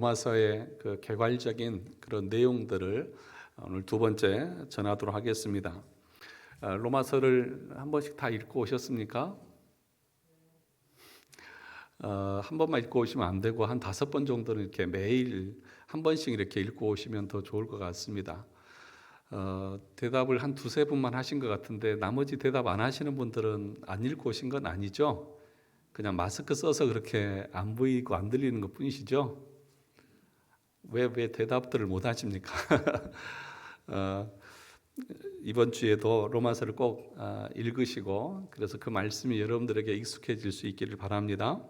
로마서의 그 개괄적인 그런 내용들을 오늘 두 번째 전하도록 하겠습니다. 로마서를 한 번씩 다 읽고 오셨습니까? 한 번만 읽고 오시면 안 되고 한 5번 정도는 이렇게 매일 한 번씩 이렇게 읽고 오시면 더 좋을 것 같습니다. 대답을 한 2-3분만 하신 것 같은데 나머지 대답 안 하시는 분들은 안 읽고 오신 건 아니죠? 그냥 마스크 써서 그렇게 안 보이고 안 들리는 것 뿐이시죠? 왜 대답들을 못 하십니까? 이번 주에도 로마서를 꼭 읽으시고 그래서 그 말씀이 여러분들에게 익숙해질 수 있기를 바랍니다.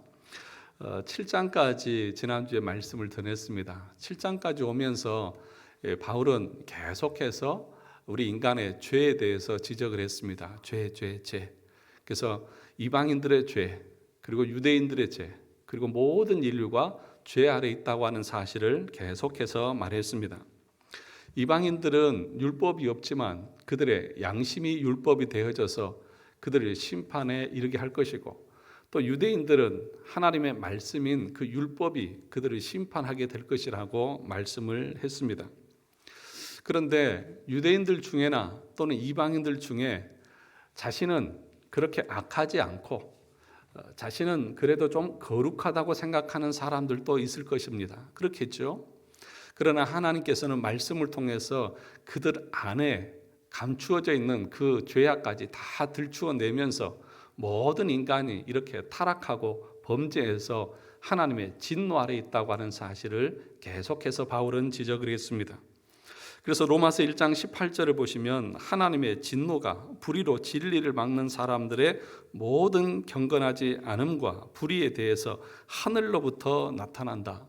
7장까지 지난주에 말씀을 전했습니다. 7장까지 오면서 바울은 계속해서 우리 인간의 죄에 대해서 지적을 했습니다. 죄. 그래서 이방인들의 죄, 그리고 유대인들의 죄, 그리고 모든 인류가 죄 아래 있다고 하는 사실을 계속해서 말했습니다. 이방인들은 율법이 없지만 그들의 양심이 율법이 되어져서 그들을 심판에 이르게 할 것이고, 또 유대인들은 하나님의 말씀인 그 율법이 그들을 심판하게 될 것이라고 말씀을 했습니다. 그런데 유대인들 중에나 또는 이방인들 중에 자신은 그렇게 악하지 않고 자신은 그래도 좀 거룩하다고 생각하는 사람들도 있을 것입니다. 그렇겠죠? 그러나 하나님께서는 말씀을 통해서 그들 안에 감추어져 있는 그 죄악까지 다 들추어내면서 모든 인간이 이렇게 타락하고 범죄해서 하나님의 진노 아래 있다고 하는 사실을 계속해서 바울은 지적을 했습니다. 그래서 로마서 1장 18절을 보시면 하나님의 진노가 불의로 진리를 막는 사람들의 모든 경건하지 않음과 불의에 대해서 하늘로부터 나타난다.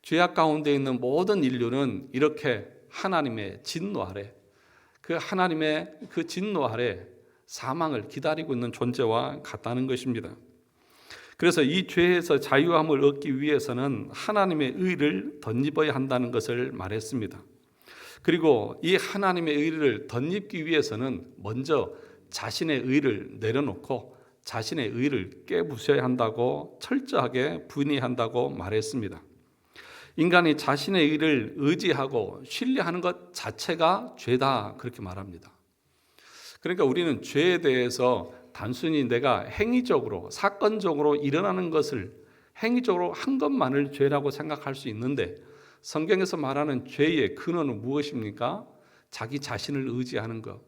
죄악 가운데 있는 모든 인류는 이렇게 하나님의 진노 아래, 그 하나님의 그 진노 아래 사망을 기다리고 있는 존재와 같다는 것입니다. 그래서 이 죄에서 자유함을 얻기 위해서는 하나님의 의를 덧입어야 한다는 것을 말했습니다. 그리고 이 하나님의 의를 덧입기 위해서는 먼저 자신의 의를 내려놓고 자신의 의를 깨부숴야 한다고 철저하게 부인해야 한다고 말했습니다. 인간이 자신의 의를 의지하고 신뢰하는 것 자체가 죄다, 그렇게 말합니다. 그러니까 우리는 죄에 대해서 단순히 내가 행위적으로 사건적으로 일어나는 것을 행위적으로 한 것만을 죄라고 생각할 수 있는데, 성경에서 말하는 죄의 근원은 무엇입니까? 자기 자신을 의지하는 것.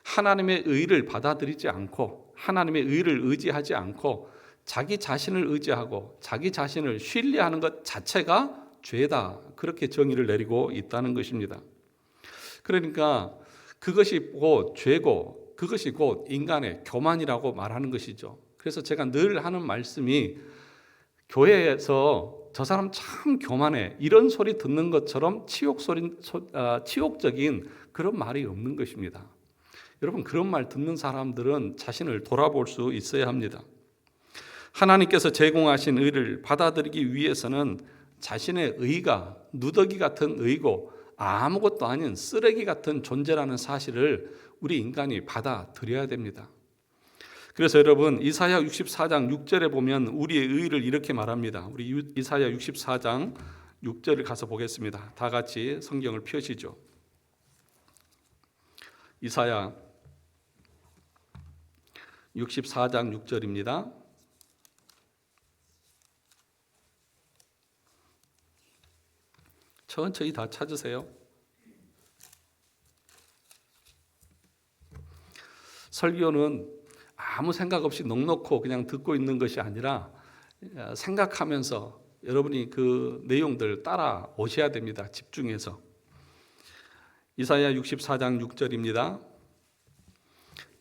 하나님의 의를 받아들이지 않고 하나님의 의를 의지하지 않고 자기 자신을 의지하고 자기 자신을 신뢰하는 것 자체가 죄다, 그렇게 정의를 내리고 있다는 것입니다. 그러니까 그것이 곧 죄고 그것이 곧 인간의 교만이라고 말하는 것이죠. 그래서 제가 늘 하는 말씀이, 교회에서 저 사람 참 교만해, 이런 소리 듣는 것처럼 치욕적인 그런 말이 없는 것입니다. 여러분, 그런 말 듣는 사람들은 자신을 돌아볼 수 있어야 합니다. 하나님께서 제공하신 의를 받아들이기 위해서는 자신의 의가 누더기 같은 의고 아무것도 아닌 쓰레기 같은 존재라는 사실을 우리 인간이 받아들여야 됩니다. 그래서 여러분, 이사야 64장 6절에 보면 우리의 의를 이렇게 말합니다. 우리 이사야 64장 6절을 가서 보겠습니다. 다 같이 성경을 펴시죠. 이사야 64장 6절입니다. 천천히 다 찾으세요. 설교는 아무 생각 없이 넋놓고 그냥 듣고 있는 것이 아니라 생각하면서 여러분이 그 내용들 따라 오셔야 됩니다. 집중해서. 이사야 64장 6절입니다.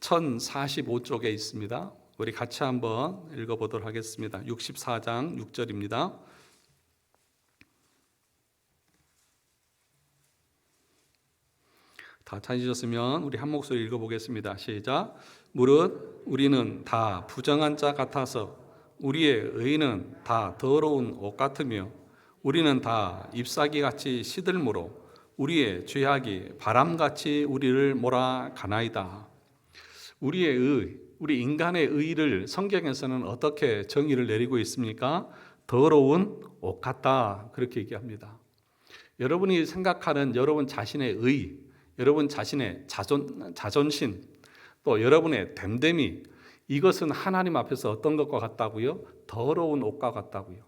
1045쪽에 있습니다. 우리 같이 한번 읽어보도록 하겠습니다. 64장 6절입니다. 다 찾으셨으면 우리 한 목소리 읽어보겠습니다. 시작. 무릇 우리는 다 부정한 자 같아서 우리의 의는 다 더러운 옷 같으며 우리는 다 잎사귀같이 시들므로 우리의 죄악이 바람같이 우리를 몰아가나이다. 우리의 의, 우리 인간의 의를 성경에서는 어떻게 정의를 내리고 있습니까? 더러운 옷 같다. 그렇게 얘기합니다. 여러분이 생각하는 여러분 자신의 의, 여러분 자신의 자존심, 또 여러분의 됨됨이, 이것은 하나님 앞에서 어떤 것과 같다고요? 더러운 옷과 같다고요.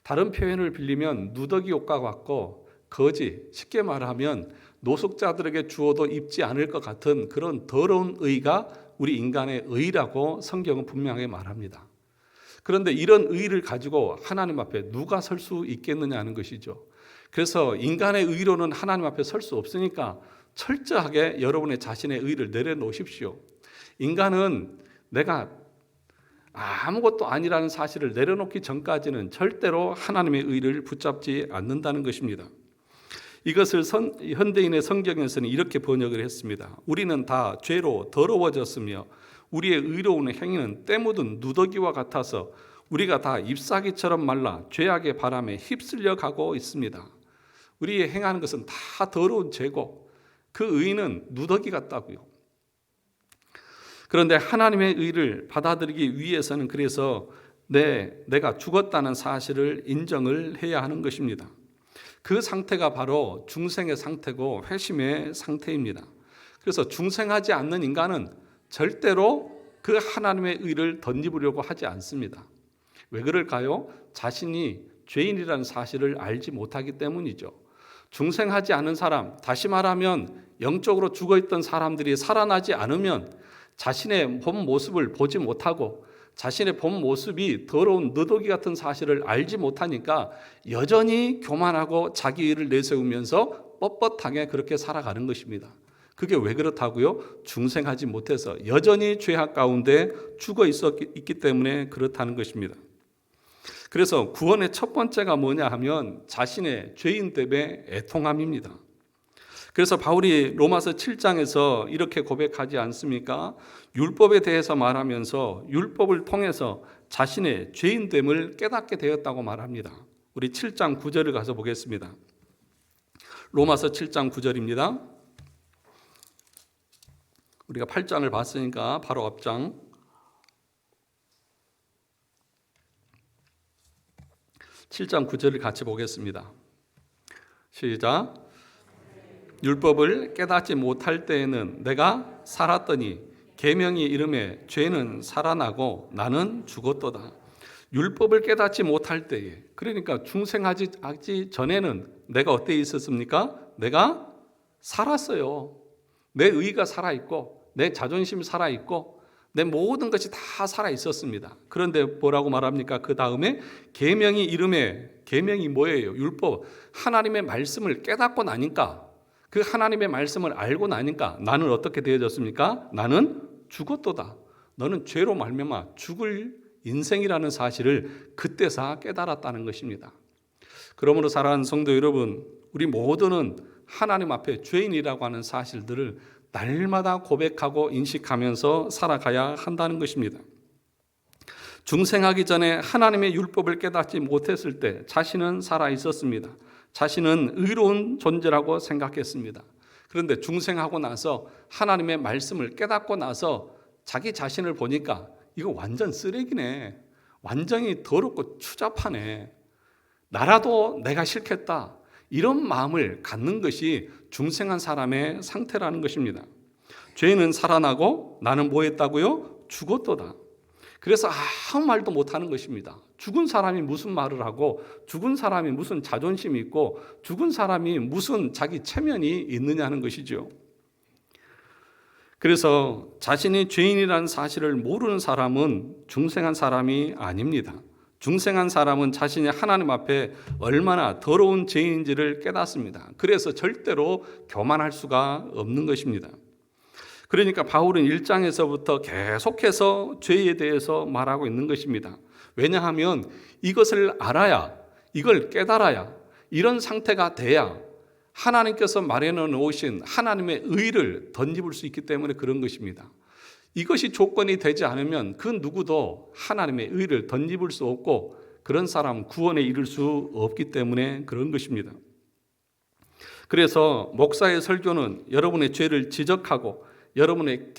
다른 표현을 빌리면 누더기 옷과 같고 거지, 쉽게 말하면 노숙자들에게 주어도 입지 않을 것 같은 그런 더러운 의가 우리 인간의 의라고 성경은 분명하게 말합니다. 그런데 이런 의를 가지고 하나님 앞에 누가 설 수 있겠느냐 하는 것이죠. 그래서 인간의 의로는 하나님 앞에 설 수 없으니까 철저하게 여러분의 자신의 의를 내려놓으십시오. 인간은 내가 아무것도 아니라는 사실을 내려놓기 전까지는 절대로 하나님의 의를 붙잡지 않는다는 것입니다. 이것을 현대인의 성경에서는 이렇게 번역을 했습니다. 우리는 다 죄로 더러워졌으며 우리의 의로운 행위는 때 묻은 누더기와 같아서 우리가 다 잎사귀처럼 말라 죄악의 바람에 휩쓸려 가고 있습니다. 우리의 행하는 것은 다 더러운 죄고 그 의는 누더기 같다고요. 그런데 하나님의 의를 받아들이기 위해서는 그래서 내가 죽었다는 사실을 인정을 해야 하는 것입니다. 그 상태가 바로 중생의 상태고 회심의 상태입니다. 그래서 중생하지 않는 인간은 절대로 그 하나님의 의를 덧입으려고 하지 않습니다. 왜 그럴까요? 자신이 죄인이라는 사실을 알지 못하기 때문이죠. 중생하지 않은 사람, 다시 말하면 영적으로 죽어있던 사람들이 살아나지 않으면 자신의 본 모습을 보지 못하고 자신의 본 모습이 더러운 너더기 같은 사실을 알지 못하니까 여전히 교만하고 자기 의를 내세우면서 뻣뻣하게 그렇게 살아가는 것입니다. 그게 왜 그렇다고요? 중생하지 못해서 여전히 죄악 가운데 죽어 있기 때문에 그렇다는 것입니다. 그래서 구원의 첫 번째가 뭐냐 하면 자신의 죄인됨의 애통함입니다. 그래서 바울이 로마서 7장에서 이렇게 고백하지 않습니까? 율법에 대해서 말하면서 율법을 통해서 자신의 죄인됨을 깨닫게 되었다고 말합니다. 우리 7장 9절을 가서 보겠습니다. 로마서 7장 9절입니다. 우리가 8장을 봤으니까 바로 앞장. (7장 9절을) 같이 보겠습니다. 시작. 율법을 깨닫지 못할 때에는 내가 살았더니 계명이 이름에 죄는 살아나고 나는 죽었도다. 율법을 깨닫지 못할 때에, 그러니까 중생하지 전에는 내가 어디에 있었습니까? 내가 살았어요. 내 의가 살아있고 내 자존심이 살아있고 내 모든 것이 다 살아있었습니다. 그런데 뭐라고 말합니까? 그 다음에 계명이 이름에, 계명이 뭐예요? 율법, 하나님의 말씀을 깨닫고 나니까, 그 하나님의 말씀을 알고 나니까 나는 어떻게 되어졌습니까? 나는 죽었도다. 너는 죄로 말미암아 죽을 인생이라는 사실을 그때서 깨달았다는 것입니다. 그러므로 사랑하는 성도 여러분, 우리 모두는 하나님 앞에 죄인이라고 하는 사실들을 날마다 고백하고 인식하면서 살아가야 한다는 것입니다. 중생하기 전에 하나님의 율법을 깨닫지 못했을 때 자신은 살아 있었습니다. 자신은 의로운 존재라고 생각했습니다. 그런데 중생하고 나서 하나님의 말씀을 깨닫고 나서 자기 자신을 보니까 이거 완전 쓰레기네. 완전히 더럽고 추잡하네. 나라도 내가 싫겠다. 이런 마음을 갖는 것이 중생한 사람의 상태라는 것입니다. 죄는 살아나고 나는 뭐 했다고요? 죽었도다. 그래서 아무 말도 못하는 것입니다. 죽은 사람이 무슨 말을 하고, 죽은 사람이 무슨 자존심이 있고, 죽은 사람이 무슨 자기 체면이 있느냐는 것이죠. 그래서 자신이 죄인이라는 사실을 모르는 사람은 중생한 사람이 아닙니다. 중생한 사람은 자신이 하나님 앞에 얼마나 더러운 죄인인지를 깨닫습니다. 그래서 절대로 교만할 수가 없는 것입니다. 그러니까 바울은 1장에서부터 계속해서 죄에 대해서 말하고 있는 것입니다. 왜냐하면 이것을 알아야, 이걸 깨달아야, 이런 상태가 돼야 하나님께서 마련해 놓으신 하나님의 의를 덧입을 수 있기 때문에 그런 것입니다. 이것이 조건이 되지 않으면 그 누구도 하나님의 의를 덧입을 수 없고 그런 사람 구원에 이를 수 없기 때문에 그런 것입니다. 그래서 목사의 설교는 여러분의 죄를 지적하고 여러분의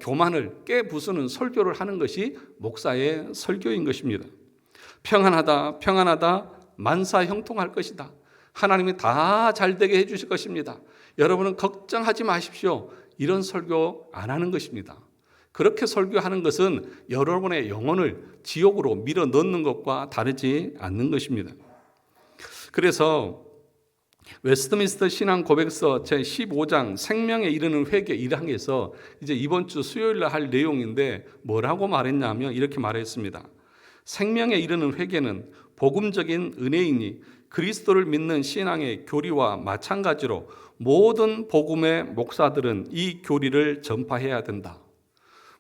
교만을 깨부수는 설교를 하는 것이 목사의 설교인 것입니다. 평안하다, 평안하다, 만사 형통할 것이다. 하나님이 다 잘되게 해주실 것입니다. 여러분은 걱정하지 마십시오. 이런 설교 안 하는 것입니다. 그렇게 설교하는 것은 여러분의 영혼을 지옥으로 밀어 넣는 것과 다르지 않는 것입니다. 그래서 웨스트민스터 신앙 고백서 제15장 생명에 이르는 회개 1항에서 이제 이번 주 수요일 날 할 내용인데 뭐라고 말했냐면 이렇게 말했습니다. 생명에 이르는 회개는 복음적인 은혜이니 그리스도를 믿는 신앙의 교리와 마찬가지로 모든 복음의 목사들은 이 교리를 전파해야 된다.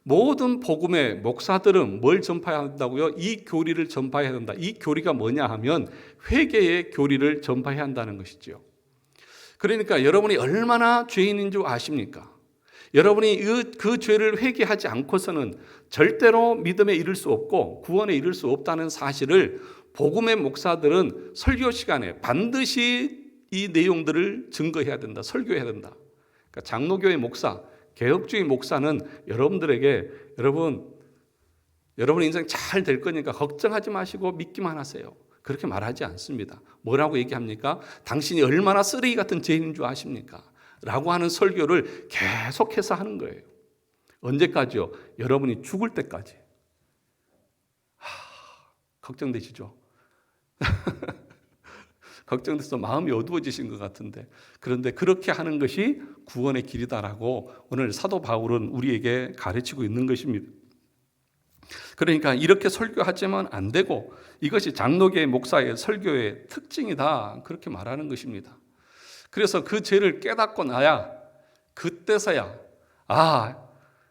모든 복음의 목사들은 뭘 전파해야 한다고요? 이 교리를 전파해야 된다. 이 교리가 뭐냐 하면 회개의 교리를 전파해야 한다는 것이죠. 그러니까 여러분이 얼마나 죄인인 줄 아십니까? 여러분이 그 죄를 회개하지 않고서는 절대로 믿음에 이를 수 없고 구원에 이를 수 없다는 사실을 복음의 목사들은 설교 시간에 반드시 이 내용들을 증거해야 된다. 설교해야 된다. 그러니까 장로교회 목사, 개혁주의 목사는 여러분들에게 여러분 인생 잘 될 거니까 걱정하지 마시고 믿기만 하세요. 그렇게 말하지 않습니다. 뭐라고 얘기합니까? 당신이 얼마나 쓰레기 같은 죄인인 줄 아십니까? 라고 하는 설교를 계속해서 하는 거예요. 언제까지요? 여러분이 죽을 때까지. 걱정되시죠? 걱정돼서 마음이 어두워지신 것 같은데, 그런데 그렇게 하는 것이 구원의 길이다라고 오늘 사도 바울은 우리에게 가르치고 있는 것입니다. 그러니까 이렇게 설교하지만 안 되고 이것이 장로계 목사의 설교의 특징이다, 그렇게 말하는 것입니다. 그래서 그 죄를 깨닫고 나야 그때서야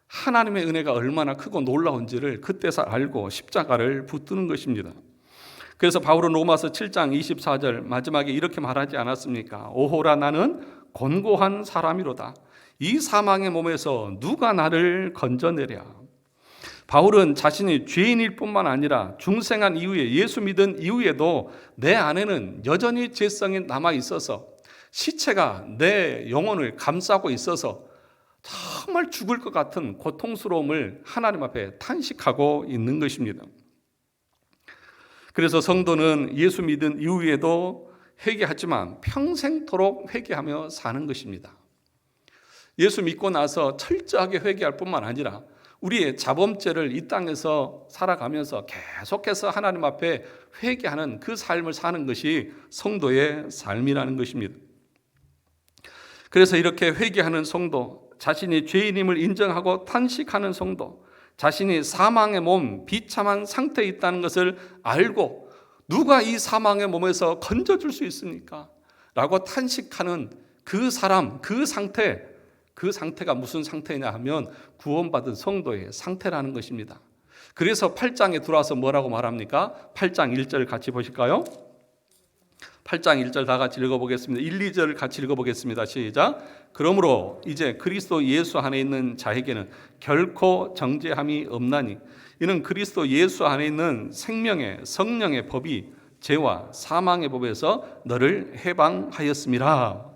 하나님의 은혜가 얼마나 크고 놀라운지를 그때서 알고 십자가를 붙드는 것입니다. 그래서 바울은 로마서 7장 24절 마지막에 이렇게 말하지 않았습니까? 오호라 나는 곤고한 사람이로다. 이 사망의 몸에서 누가 나를 건져내랴. 바울은 자신이 죄인일 뿐만 아니라 중생한 이후에 예수 믿은 이후에도 내 안에는 여전히 죄성이 남아 있어서 시체가 내 영혼을 감싸고 있어서 정말 죽을 것 같은 고통스러움을 하나님 앞에 탄식하고 있는 것입니다. 그래서 성도는 예수 믿은 이후에도 회개하지만 평생토록 회개하며 사는 것입니다. 예수 믿고 나서 철저하게 회개할 뿐만 아니라 우리의 자범죄를 이 땅에서 살아가면서 계속해서 하나님 앞에 회개하는 그 삶을 사는 것이 성도의 삶이라는 것입니다. 그래서 이렇게 회개하는 성도, 자신이 죄인임을 인정하고 탄식하는 성도, 자신이 사망의 몸, 비참한 상태에 있다는 것을 알고 누가 이 사망의 몸에서 건져줄 수 있습니까? 라고 탄식하는 그 사람, 그 상태가 무슨 상태냐 하면 구원받은 성도의 상태라는 것입니다. 그래서 8장에 들어와서 뭐라고 말합니까? 8장 1절 같이 보실까요? 8장 1절 다 같이 읽어보겠습니다. 1, 2절 같이 읽어보겠습니다. 시작. 그러므로 이제 그리스도 예수 안에 있는 자에게는 결코 정죄함이 없나니 이는 그리스도 예수 안에 있는 생명의 성령의 법이 죄와 사망의 법에서 너를 해방하였음이라.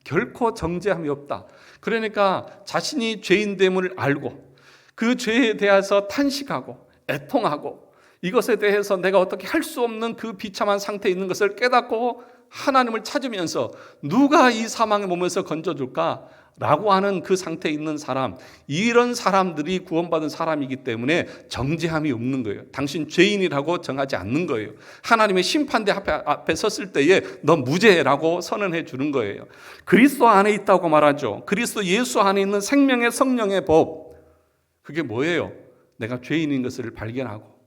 결코 정죄함이 없다. 그러니까 자신이 죄인됨을 알고 그 죄에 대해서 탄식하고 애통하고 이것에 대해서 내가 어떻게 할 수 없는 그 비참한 상태에 있는 것을 깨닫고 하나님을 찾으면서 누가 이 사망의 몸에서 건져줄까? 라고 하는 그 상태에 있는 사람, 이런 사람들이 구원받은 사람이기 때문에 정죄함이 없는 거예요. 당신 죄인이라고 정하지 않는 거예요. 하나님의 심판대 앞에 섰을 때에 너 무죄라고 선언해 주는 거예요. 그리스도 안에 있다고 말하죠. 그리스도 예수 안에 있는 생명의 성령의 법, 그게 뭐예요? 내가 죄인인 것을 발견하고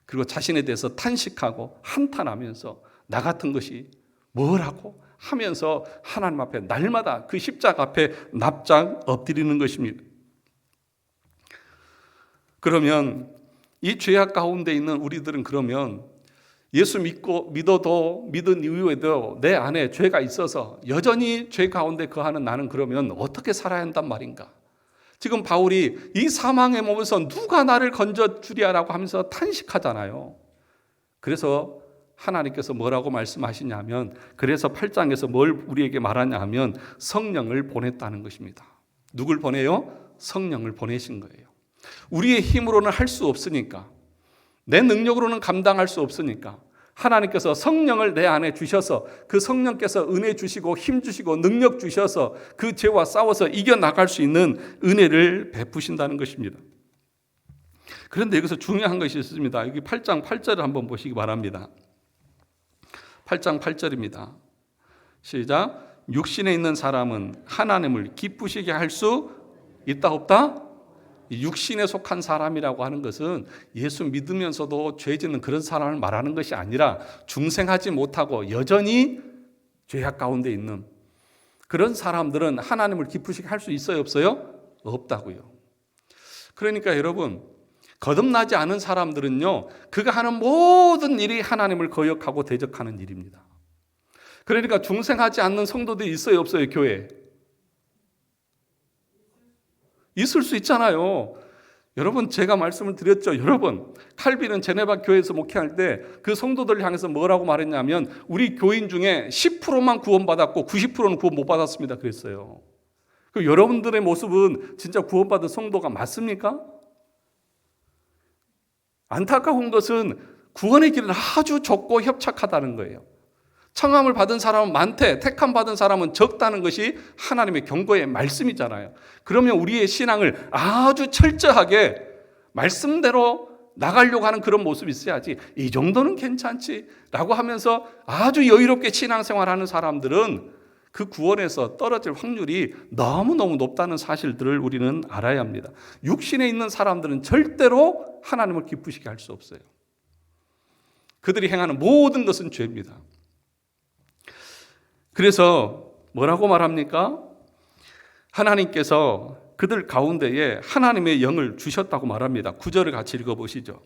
그리고 자신에 대해서 탄식하고 한탄하면서 나 같은 것이 뭐라고 하면서 하나님 앞에 날마다 그 십자가 앞에 납작 엎드리는 것입니다. 그러면 이 죄악 가운데 있는 우리들은 그러면 예수 믿어도 믿은 이후에도 내 안에 죄가 있어서 여전히 죄 가운데 거하는 나는 그러면 어떻게 살아야 한단 말인가? 지금 바울이 이 사망의 몸에서 누가 나를 건져주랴라고 하면서 탄식하잖아요. 그래서 하나님께서 뭐라고 말씀하시냐면, 그래서 8장에서 뭘 우리에게 말하냐 하면 성령을 보냈다는 것입니다. 누굴 보내요? 성령을 보내신 거예요. 우리의 힘으로는 할 수 없으니까, 내 능력으로는 감당할 수 없으니까 하나님께서 성령을 내 안에 주셔서 그 성령께서 은혜 주시고 힘 주시고 능력 주셔서 그 죄와 싸워서 이겨나갈 수 있는 은혜를 베푸신다는 것입니다. 그런데 여기서 중요한 것이 있습니다. 여기 8장 8절을 한번 보시기 바랍니다. 8장 8절입니다. 시작. 육신에 있는 사람은 하나님을 기쁘시게 할 수 있다 없다? 육신에 속한 사람이라고 하는 것은 예수 믿으면서도 죄 짓는 그런 사람을 말하는 것이 아니라 중생하지 못하고 여전히 죄악 가운데 있는 그런 사람들은 하나님을 기쁘시게 할 수 있어요 없어요? 없다고요. 그러니까 여러분, 거듭나지 않은 사람들은요, 그가 하는 모든 일이 하나님을 거역하고 대적하는 일입니다. 그러니까 중생하지 않는 성도들이 있어요 없어요? 교회에 있을 수 있잖아요. 여러분, 제가 말씀을 드렸죠. 여러분, 칼빈은 제네바 교회에서 목회할 때 그 성도들을 향해서 뭐라고 말했냐면 우리 교인 중에 10%만 구원받았고 90%는 구원 못 받았습니다 그랬어요. 그 여러분들의 모습은 진짜 구원받은 성도가 맞습니까? 안타까운 것은 구원의 길은 아주 좁고 협착하다는 거예요. 청함을 받은 사람은 많대, 택함 받은 사람은 적다는 것이 하나님의 경고의 말씀이잖아요. 그러면 우리의 신앙을 아주 철저하게 말씀대로 나가려고 하는 그런 모습이 있어야지, 이 정도는 괜찮지 라고 하면서 아주 여유롭게 신앙생활하는 사람들은 그 구원에서 떨어질 확률이 너무너무 높다는 사실들을 우리는 알아야 합니다. 육신에 있는 사람들은 절대로 하나님을 기쁘시게 할 수 없어요. 그들이 행하는 모든 것은 죄입니다. 그래서 뭐라고 말합니까? 하나님께서 그들 가운데에 하나님의 영을 주셨다고 말합니다. 9절을 같이 읽어보시죠.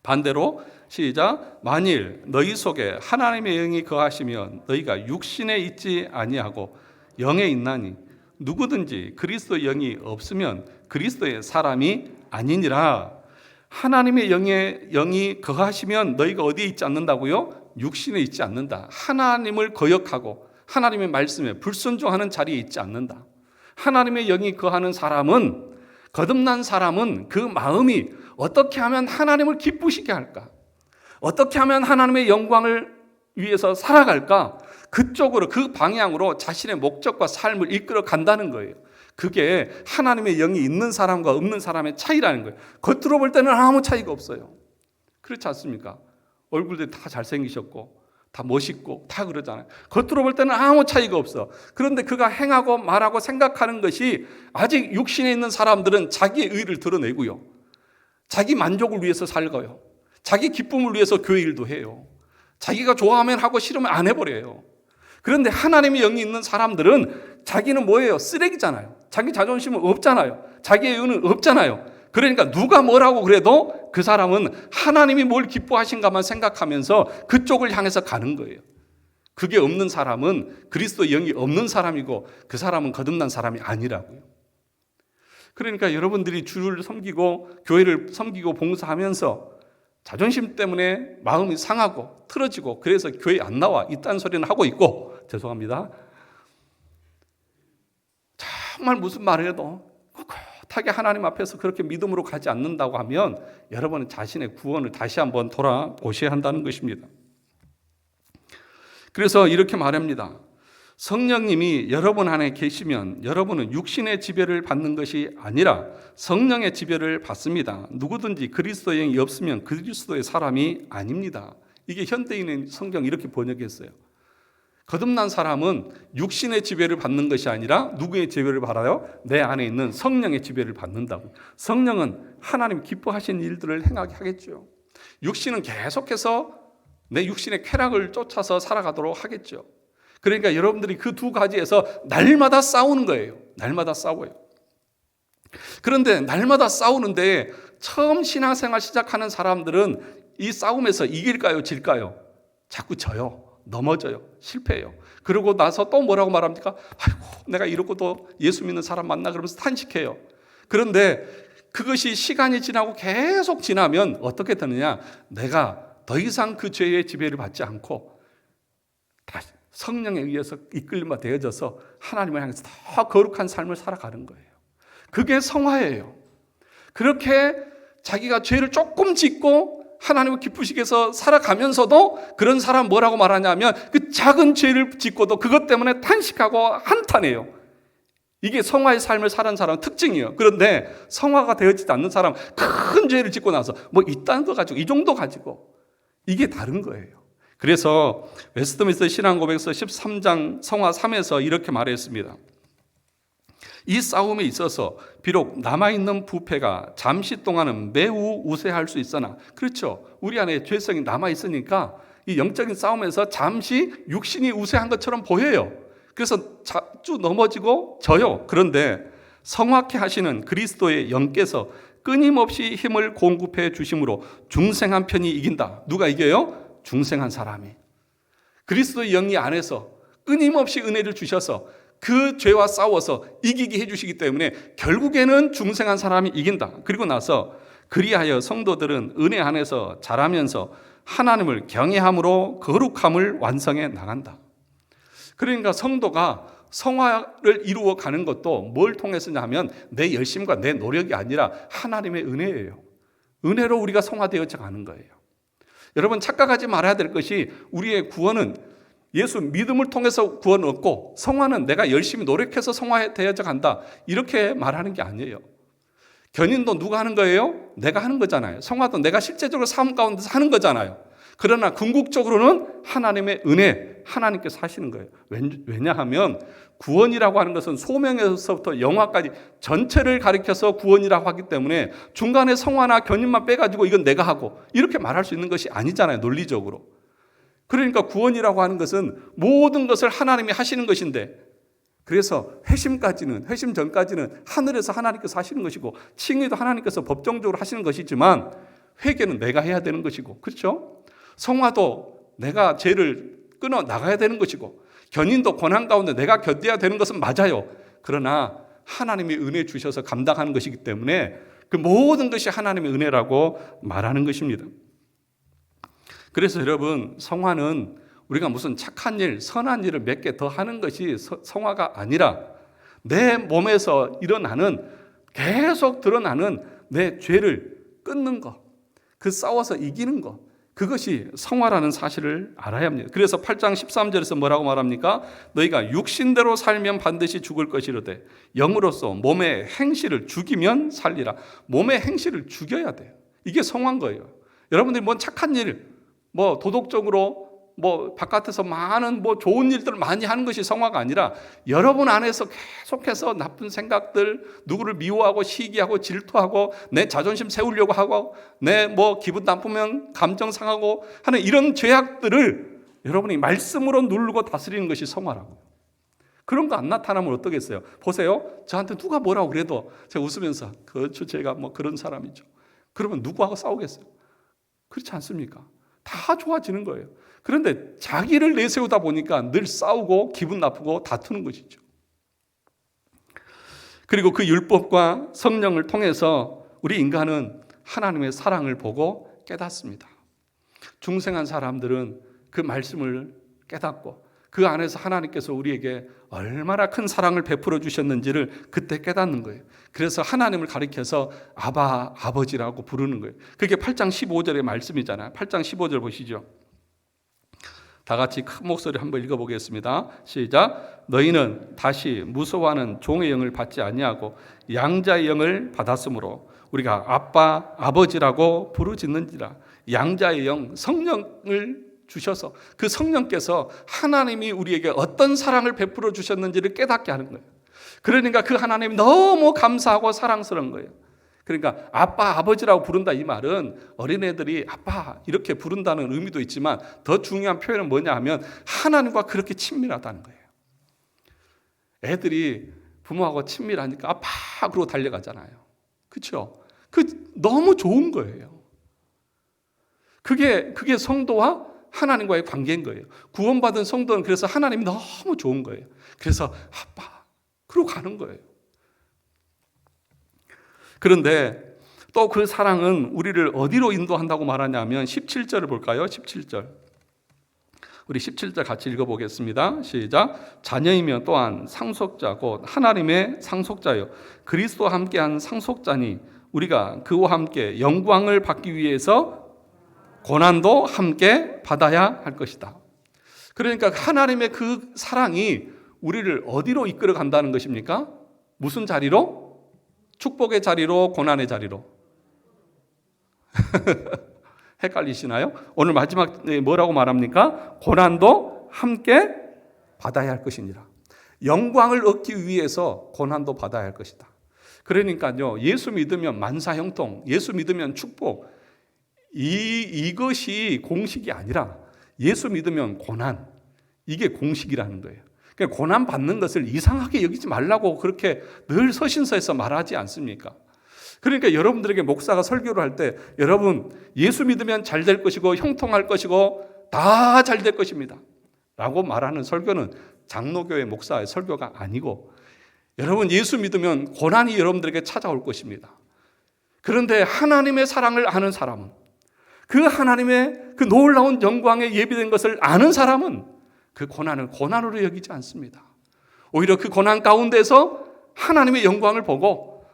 반대로 시작. 만일 너희 속에 하나님의 영이 거하시면 너희가 육신에 있지 아니하고 영에 있나니 누구든지 그리스도의 영이 없으면 그리스도의 사람이 아니니라. 하나님의 영이 거하시면 너희가 어디에 있지 않는다고요? 육신에 있지 않는다. 하나님을 거역하고 하나님의 말씀에 불순종하는 자리에 있지 않는다. 하나님의 영이 거하는 사람은, 거듭난 사람은 그 마음이 어떻게 하면 하나님을 기쁘시게 할까? 어떻게 하면 하나님의 영광을 위해서 살아갈까? 그쪽으로, 그 방향으로 자신의 목적과 삶을 이끌어 간다는 거예요. 그게 하나님의 영이 있는 사람과 없는 사람의 차이라는 거예요. 겉으로 볼 때는 아무 차이가 없어요. 그렇지 않습니까? 얼굴들이 다 잘생기셨고 다 멋있고 다 그러잖아요. 겉으로 볼 때는 아무 차이가 없어. 그런데 그가 행하고 말하고 생각하는 것이, 아직 육신에 있는 사람들은 자기의 의를 드러내고요, 자기 만족을 위해서 살고요, 자기 기쁨을 위해서 교회 일도 해요. 자기가 좋아하면 하고 싫으면 안 해버려요. 그런데 하나님의 영이 있는 사람들은 자기는 뭐예요? 쓰레기잖아요. 자기 자존심은 없잖아요. 자기의 의는 없잖아요. 그러니까 누가 뭐라고 그래도 그 사람은 하나님이 뭘 기뻐하신가만 생각하면서 그쪽을 향해서 가는 거예요. 그게 없는 사람은 그리스도의 영이 없는 사람이고 그 사람은 거듭난 사람이 아니라고요. 그러니까 여러분들이 주를 섬기고 교회를 섬기고 봉사하면서 자존심 때문에 마음이 상하고 틀어지고 그래서 교회 안 나와 이딴 소리는 하고 있고, 죄송합니다, 정말 무슨 말을 해도 꿋꿋하게 하나님 앞에서 그렇게 믿음으로 가지 않는다고 하면 여러분은 자신의 구원을 다시 한번 돌아보셔야 한다는 것입니다. 그래서 이렇게 말합니다. 성령님이 여러분 안에 계시면 여러분은 육신의 지배를 받는 것이 아니라 성령의 지배를 받습니다. 누구든지 그리스도의 영이 없으면 그리스도의 사람이 아닙니다. 이게 현대인의 성경 이렇게 번역했어요. 거듭난 사람은 육신의 지배를 받는 것이 아니라 누구의 지배를 받아요? 내 안에 있는 성령의 지배를 받는다고. 성령은 하나님 기뻐하신 일들을 행하게 하겠죠. 육신은 계속해서 내 육신의 쾌락을 쫓아서 살아가도록 하겠죠. 그러니까 여러분들이 그 두 가지에서 날마다 싸우는 거예요. 날마다 싸워요. 그런데 날마다 싸우는데 처음 신앙생활 시작하는 사람들은 이 싸움에서 이길까요? 질까요? 자꾸 져요. 넘어져요. 실패해요. 그러고 나서 또 뭐라고 말합니까? 아이고, 내가 이러고도 예수 믿는 사람 만나 그러면서 탄식해요. 그런데 그것이 시간이 지나고 계속 지나면 어떻게 되느냐? 내가 더 이상 그 죄의 지배를 받지 않고 다시 성령에 의해서 이끌림과 되어져서 하나님을 향해서 더 거룩한 삶을 살아가는 거예요. 그게 성화예요. 그렇게 자기가 죄를 조금 짓고 하나님을 기쁘시게 해서 살아가면서도 그런 사람 뭐라고 말하냐면 그 작은 죄를 짓고도 그것 때문에 탄식하고 한탄해요. 이게 성화의 삶을 사는 사람 특징이에요. 그런데 성화가 되어지지 않는 사람, 큰 죄를 짓고 나서 뭐 이딴 거 가지고 이 정도 가지고 이게 다른 거예요. 그래서 웨스트민스터 신앙고백서 13장 성화 3에서 이렇게 말했습니다. 이 싸움에 있어서 비록 남아있는 부패가 잠시 동안은 매우 우세할 수 있으나, 그렇죠, 우리 안에 죄성이 남아있으니까 이 영적인 싸움에서 잠시 육신이 우세한 것처럼 보여요. 그래서 자주 넘어지고 져요. 그런데 성확히 하시는 그리스도의 영께서 끊임없이 힘을 공급해 주심으로 중생한 편이 이긴다. 누가 이겨요? 중생한 사람이. 그리스도의 영이 안에서 끊임없이 은혜를 주셔서 그 죄와 싸워서 이기게 해주시기 때문에 결국에는 중생한 사람이 이긴다. 그리고 나서 그리하여 성도들은 은혜 안에서 자라면서 하나님을 경외함으로 거룩함을 완성해 나간다. 그러니까 성도가 성화를 이루어 가는 것도 뭘 통해서냐면 내 열심과 내 노력이 아니라 하나님의 은혜예요. 은혜로 우리가 성화되어져 가는 거예요. 여러분 착각하지 말아야 될 것이 우리의 구원은 예수 믿음을 통해서 구원을 얻고 성화는 내가 열심히 노력해서 성화되어져 간다. 이렇게 말하는 게 아니에요. 견인도 누가 하는 거예요? 내가 하는 거잖아요. 성화도 내가 실제적으로 삶 가운데서 하는 거잖아요. 그러나 궁극적으로는 하나님의 은혜, 하나님께서 하시는 거예요. 왜냐하면 구원이라고 하는 것은 소명에서부터 영화까지 전체를 가리켜서 구원이라고 하기 때문에 중간에 성화나 견인만 빼가지고 이건 내가 하고 이렇게 말할 수 있는 것이 아니잖아요. 논리적으로. 그러니까 구원이라고 하는 것은 모든 것을 하나님이 하시는 것인데, 그래서 회심 전까지는 하늘에서 하나님께서 하시는 것이고 칭의도 하나님께서 법정적으로 하시는 것이지만 회개는 내가 해야 되는 것이고, 그렇죠? 성화도 내가 죄를 끊어 나가야 되는 것이고 견인도 고난 가운데 내가 견뎌야 되는 것은 맞아요. 그러나 하나님이 은혜 주셔서 감당하는 것이기 때문에 그 모든 것이 하나님의 은혜라고 말하는 것입니다. 그래서 여러분 성화는 우리가 무슨 착한 일, 선한 일을 몇 개 더 하는 것이 성화가 아니라 내 몸에서 일어나는 계속 드러나는 내 죄를 끊는 것, 그 싸워서 이기는 것, 그것이 성화라는 사실을 알아야 합니다. 그래서 8장 13절에서 뭐라고 말합니까? 너희가 육신대로 살면 반드시 죽을 것이로되 영으로서 몸의 행실을 죽이면 살리라. 몸의 행실을 죽여야 돼요. 이게 성화인 거예요. 여러분들이 뭔 착한 일, 뭐 도덕적으로 바깥에서 많은 좋은 일들을 많이 하는 것이 성화가 아니라 여러분 안에서 계속해서 나쁜 생각들, 누구를 미워하고 시기하고 질투하고 내 자존심 세우려고 하고 내 기분 나쁘면 감정 상하고 하는 이런 죄악들을 여러분이 말씀으로 누르고 다스리는 것이 성화라고. 그런 거 안 나타나면 어떠겠어요? 보세요. 저한테 누가 뭐라고 그래도 제가 웃으면서 그렇죠, 제가 그런 사람이죠. 그러면 누구하고 싸우겠어요? 그렇지 않습니까? 다 좋아지는 거예요. 그런데 자기를 내세우다 보니까 늘 싸우고 기분 나쁘고 다투는 것이죠. 그리고 그 율법과 성령을 통해서 우리 인간은 하나님의 사랑을 보고 깨닫습니다. 중생한 사람들은 그 말씀을 깨닫고 그 안에서 하나님께서 우리에게 얼마나 큰 사랑을 베풀어 주셨는지를 그때 깨닫는 거예요. 그래서 하나님을 가리켜서 아바, 아버지라고 부르는 거예요. 그게 8장 15절의 말씀이잖아요. 8장 15절 보시죠. 다 같이 큰 목소리 한번 읽어보겠습니다. 시작. 너희는 다시 무서워하는 종의 영을 받지 아니하고 양자의 영을 받았으므로 우리가 아빠, 아버지라고 부르짖는지라. 양자의 영, 성령을 주셔서 그 성령께서 하나님이 우리에게 어떤 사랑을 베풀어 주셨는지를 깨닫게 하는 거예요. 그러니까 그 하나님이 너무 감사하고 사랑스러운 거예요. 그러니까 아빠, 아버지라고 부른다 이 말은 어린애들이 아빠 이렇게 부른다는 의미도 있지만 더 중요한 표현은 뭐냐 하면 하나님과 그렇게 친밀하다는 거예요. 애들이 부모하고 친밀하니까 아빠 그러고 달려가잖아요. 그렇죠? 너무 좋은 거예요. 그게 성도와 하나님과의 관계인 거예요. 구원받은 성도는 그래서 하나님이 너무 좋은 거예요. 그래서 아빠 그러고 가는 거예요. 그런데 또 그 사랑은 우리를 어디로 인도한다고 말하냐면 17절을 볼까요? 17절. 우리 17절 같이 읽어보겠습니다. 시작. 자녀이면 또한 상속자 곧 하나님의 상속자요 그리스도와 함께한 상속자니 우리가 그와 함께 영광을 받기 위해서 고난도 함께 받아야 할 것이다. 그러니까 하나님의 그 사랑이 우리를 어디로 이끌어 간다는 것입니까? 무슨 자리로? 축복의 자리로, 고난의 자리로? 헷갈리시나요? 오늘 마지막에 뭐라고 말합니까? 고난도 함께 받아야 할 것이니라. 영광을 얻기 위해서 고난도 받아야 할 것이다. 그러니까요, 예수 믿으면 만사형통, 예수 믿으면 축복, 이것이 공식이 아니라 예수 믿으면 고난, 이게 공식이라는 거예요. 그러니까 고난 받는 것을 이상하게 여기지 말라고 그렇게 늘 서신서에서 말하지 않습니까? 그러니까 여러분들에게 목사가 설교를 할 때 여러분 예수 믿으면 잘 될 것이고 형통할 것이고 다 잘 될 것입니다 라고 말하는 설교는 장로교회 목사의 설교가 아니고, 여러분 예수 믿으면 고난이 여러분들에게 찾아올 것입니다. 그런데 하나님의 사랑을 아는 사람은, 그 하나님의 그 놀라운 영광에 예비된 것을 아는 사람은 그 고난을 고난으로 여기지 않습니다. 오히려 그 고난 가운데서 하나님의 영광을 보고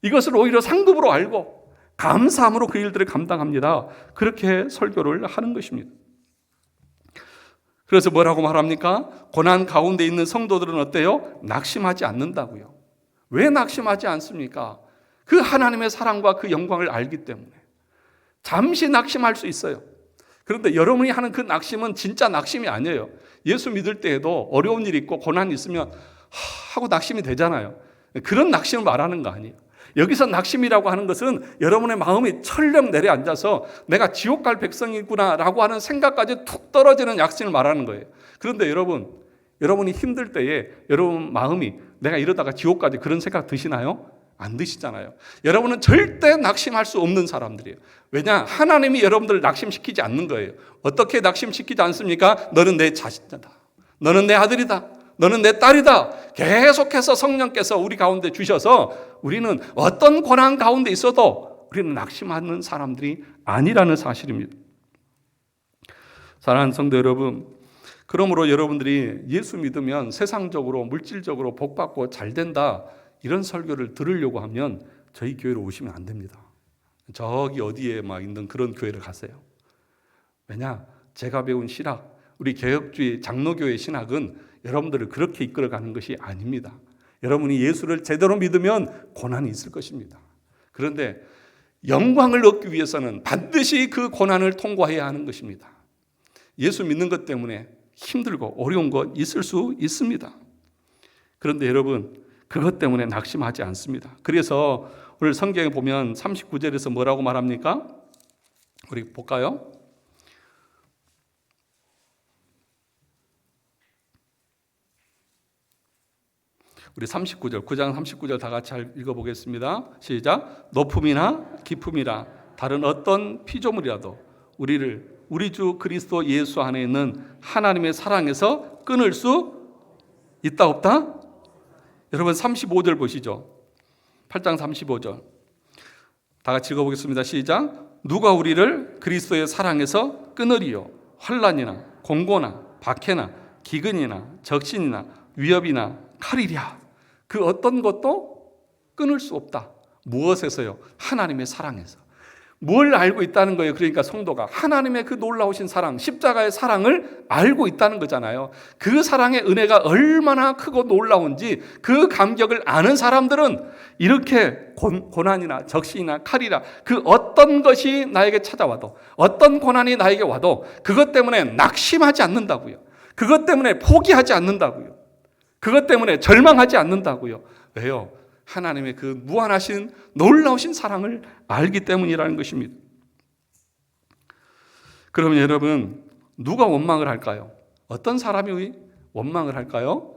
이것을 오히려 상급으로 알고 감사함으로 그 일들을 감당합니다. 그렇게 설교를 하는 것입니다. 그래서 뭐라고 말합니까? 고난 가운데 있는 성도들은 어때요? 낙심하지 않는다고요. 왜 낙심하지 않습니까? 그 하나님의 사랑과 그 영광을 알기 때문에. 잠시 낙심할 수 있어요. 그런데 여러분이 하는 그 낙심은 진짜 낙심이 아니에요. 예수 믿을 때에도 어려운 일이 있고 고난이 있으면 하고 낙심이 되잖아요. 그런 낙심을 말하는 거 아니에요. 여기서 낙심이라고 하는 것은 여러분의 마음이 철렁 내려앉아서 내가 지옥 갈 백성이구나라고 하는 생각까지 툭 떨어지는 낙심을 말하는 거예요. 그런데 여러분이 힘들 때에 여러분 마음이 내가 이러다가 지옥 가지 그런 생각 드시나요? 안 드시잖아요. 여러분은 절대 낙심할 수 없는 사람들이에요. 왜냐? 하나님이 여러분들을 낙심시키지 않는 거예요. 어떻게 낙심시키지 않습니까? 너는 내 자식이다. 너는 내 아들이다. 너는 내 딸이다. 계속해서 성령께서 우리 가운데 주셔서 우리는 어떤 고난 가운데 있어도 우리는 낙심하는 사람들이 아니라는 사실입니다. 사랑하는 성도 여러분, 그러므로 여러분들이 예수 믿으면 세상적으로 물질적으로 복받고 잘 된다, 이런 설교를 들으려고 하면 저희 교회로 오시면 안 됩니다. 저기 어디에 막 있는 그런 교회를 가세요. 왜냐? 제가 배운 신학, 우리 개혁주의 장로교회 신학은 여러분들을 그렇게 이끌어가는 것이 아닙니다. 여러분이 예수를 제대로 믿으면 고난이 있을 것입니다. 그런데 영광을 얻기 위해서는 반드시 그 고난을 통과해야 하는 것입니다. 예수 믿는 것 때문에 힘들고 어려운 것 있을 수 있습니다. 그런데 여러분, 그것 때문에 낙심하지 않습니다. 그래서 오늘 성경에 보면 39절에서 뭐라고 말합니까? 우리 볼까요? 우리 39절, 9장 39절 다 같이 잘 읽어보겠습니다. 시작. 높음이나 깊음이라 다른 어떤 피조물이라도 우리 주 그리스도 예수 안에 있는 하나님의 사랑에서 끊을 수 있다 없다? 여러분 35절 보시죠. 8장 35절 다 같이 읽어보겠습니다. 시작. 누가 우리를 그리스도의 사랑에서 끊으리요? 환난이나 공고나 박해나 기근이나 적신이나 위협이나 칼이랴. 그 어떤 것도 끊을 수 없다. 무엇에서요? 하나님의 사랑에서. 뭘 알고 있다는 거예요? 그러니까 성도가 하나님의 그 놀라우신 사랑, 십자가의 사랑을 알고 있다는 거잖아요. 그 사랑의 은혜가 얼마나 크고 놀라운지 그 감격을 아는 사람들은 이렇게 고난이나 적신이나 칼이나 그 어떤 것이 나에게 찾아와도, 어떤 고난이 나에게 와도 그것 때문에 낙심하지 않는다고요. 그것 때문에 포기하지 않는다고요. 그것 때문에 절망하지 않는다고요. 왜요? 하나님의 그 무한하신 놀라우신 사랑을 알기 때문이라는 것입니다. 그러면 여러분, 누가 원망을 할까요? 어떤 사람이 원망을 할까요?